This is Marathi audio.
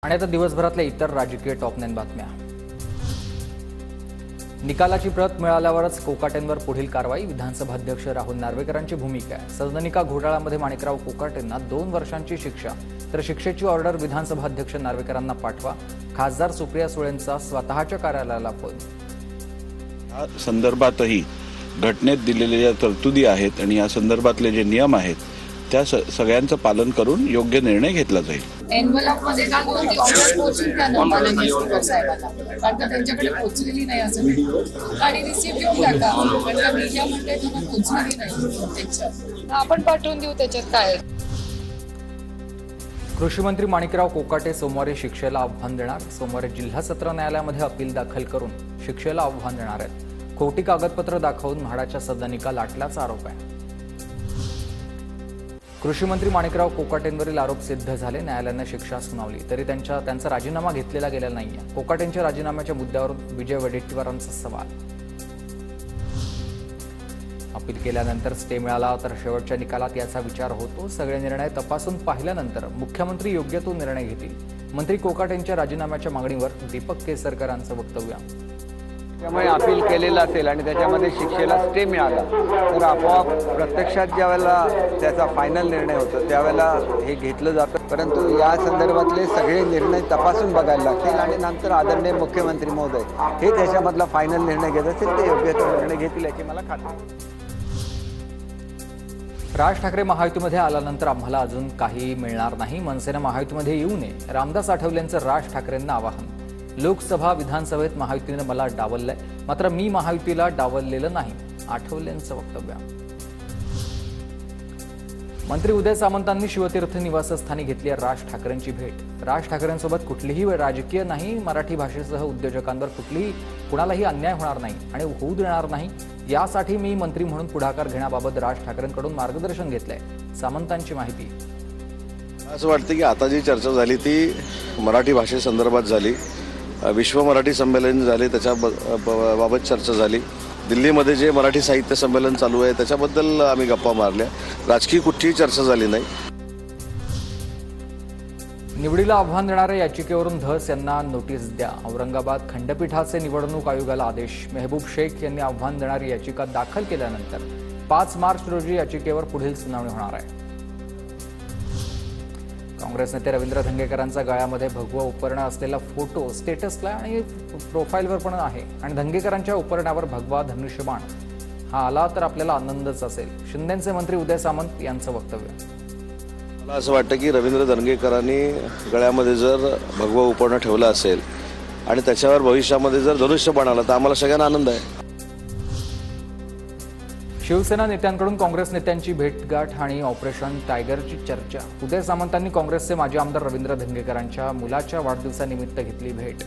आणि आता दिवसभरातल्या इतर राजकीय टॉप 9 बातम्या। निकालाची प्रत मिळाल्यावरच कोकाटेंवर पुढील कारवाई। विधानसभा अध्यक्ष राहुल नार्वेकरांची भूमिका आहे। सदनिका घोटाळ्यामध्ये माणिकराव कोकाटेंना 2 वर्षांची शिक्षा, तर शिक्षेची ऑर्डर विधानसभा अध्यक्ष नार्वेकरांना पाठवा। खासदार सुप्रिया सुळेंचा स्वतःच्या कार्यालयाला फोन। या संदर्भातही घटनेत दिलेल्या तरतुदी आहेत आणि या संदर्भातले जे नियम आहेत त्या सगळ्यांचं पालन करून योग्य निर्णय घेतला जाईल। एनव्हलपमध्ये घालून ती ऑर्डर पोहोचून द्या ना माननीय स्पीकर साहेबांना, कारण का त्यांच्याकडे पोहोचलेली नाही अजून। आणि रिसिप्ट घेऊन टाका, कारण का मीडिया म्हणते त्यांना पोहोचलेली नाही त्याच्यात, आपण पाठवून देऊ त्याच्यात काय। कृषी मंत्री माणिकराव कोकाटे सोमवारी शिक्षेला आव्हान देणार। सोमवारी जिल्हा सत्र न्यायालयामध्ये अपील दाखल करून शिक्षेला आव्हान देणार आहेत। खोटी कागदपत्र दाखवून म्हाडाच्या सदनिका लाटल्याचा आरोप आहे। कृषी मंत्री माणिकराव कोकाटेंवरील आरोप सिद्ध झाले। न्यायालयाने शिक्षा सुनावली तरी त्यांचा राजीनामा घेतलेला गेलेला नाहीये। कोकाटेंच्या राजीनाम्याच्या मुद्द्यावर विजय वडेट्टीवारांचा सवाल। अपील केल्यानंतर स्टे मिळाला तर शेवटच्या निकालात याचा विचार होतो। सगळे निर्णय तपासून पाहिल्यानंतर मुख्यमंत्री योग्य तो निर्णय घेतील। मंत्री कोकाटेंच्या राजीनाम्याच्या मागणीवर दीपक केसरकरांचं वक्तव्य। त्यामुळे अपील केलेलं असेल आणि त्याच्यामध्ये शिक्षेला स्टे मिळाला तर आपोआप प्रत्यक्षात ज्यावेळेला त्याचा फायनल निर्णय होतो त्यावेळेला हे घेतलं जातं। परंतु या संदर्भातले सगळे निर्णय तपासून बघायला लागतील आणि नंतर आदरणीय मुख्यमंत्री महोदय हे त्याच्यामधला फायनल निर्णय घेत असतील ते योग्य तो निर्णय घेतील याची मला खात्री आहे। राज ठाकरे महायुतीमध्ये आल्यानंतर आम्हाला अजून काही मिळणार नाही। मनसेने महायुतीमध्ये येऊ नये, रामदास आठवलेंचं राज ठाकरेंना आवाहन। लोकसभा विधानसभेत महायुतीने मला डावललंय, मात्र मी महायुतीला डावललेलं नाही, आठवलेंचं वक्तव्य। मंत्री उदय सामंतांनी शिवतीर्थ निवासस्थानी घेतली राज ठाकरेंची भेट। राज ठाकरेंसोबत कुठलीही राजकीय नाही, मराठी भाषेसह उद्योजकांवर कुणालाही अन्याय होणार नाही आणि होऊ देणार नाही, यासाठी मी मंत्री म्हणून पुढाकार घेण्याबाबत राज ठाकरेंकडून मार्गदर्शन घेतलंय, सामंतांची माहिती। असं वाटतं की आता जी चर्चा झाली ती मराठी भाषेसंदर्भात झाली। विश्व मराठी संमेलन झाले त्याच्या बाबत चर्चा झाली। दिल्लीमध्ये जे मराठी साहित्य संमेलन चालू आहे त्याच्याबद्दल आम्ही गप्पा मारल्या। राजकीय कुठलीही चर्चा झाली नाही। निवडीला आव्हान देणाऱ्या याचिकेवरून धस यांना नोटीस द्या। औरंगाबाद खंडपीठाचे निवडणूक आयोगाला आदेश। मेहबूब शेख यांनी आव्हान देणारी याचिका दाखल केल्यानंतर 5 मार्च रोजी याचिकेवर पुढील सुनावणी होणार आहे। काँग्रेस नेते रवींद्र धंगेकरांचा गळ्यामध्ये भगवा उपरणं असलेला फोटो स्टेटसला आणि प्रोफाईलवर पण आहे आणि धंगेकरांच्या उपरण्यावर भगवा धनुष्यबाण हा आला तर आपल्याला आनंदच असेल, शिंदेचे मंत्री उदय सामंत यांचं वक्तव्य। मला असं वाटतं की रवींद्र धंगेकरांनी गळ्यामध्ये जर भगवा उपरणं ठेवलं असेल आणि त्याच्यावर भविष्यामध्ये जर धनुष्यबाण आला तर आम्हाला सगळ्यांना आनंद आहे। शिवसेना नेत्यांकडून काँग्रेस नेत्यांची भेटगाठ आणि ऑपरेशन टायगरची चर्चा। उदय सामंतांनी काँग्रेसचे माजी आमदार रवींद्र धंगेकरांच्या मुलाच्या वाढदिवसानिमित्त घेतली भेट।